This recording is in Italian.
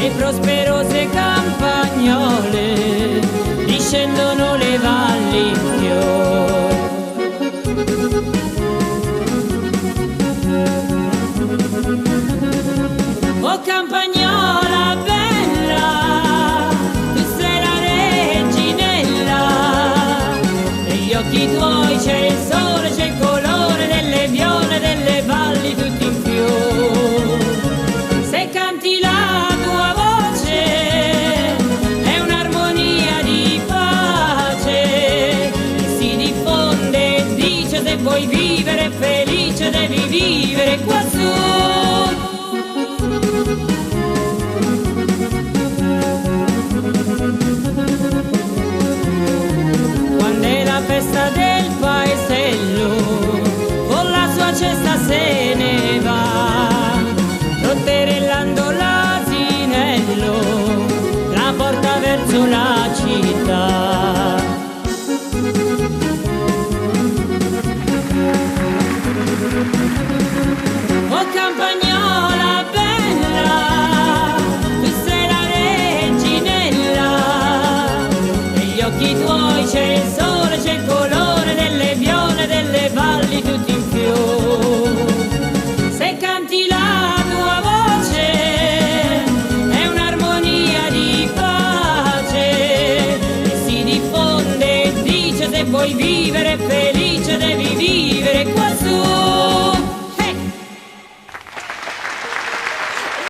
le prosperose campagnole discendono le valli in fior. Oh campagnola bella, tu sei la reginella, negli occhi tuoi c'è il sole, c'è il colore delle viole, delle valli tutti in fior. Se canti la tua voce è un'armonia di pace che si diffonde e dice: se vuoi vivere felice devi vivere quassù. Quando è la festa del paesello, con la sua cesta se ne va, trotterellando l'asinello, la porta verso la città.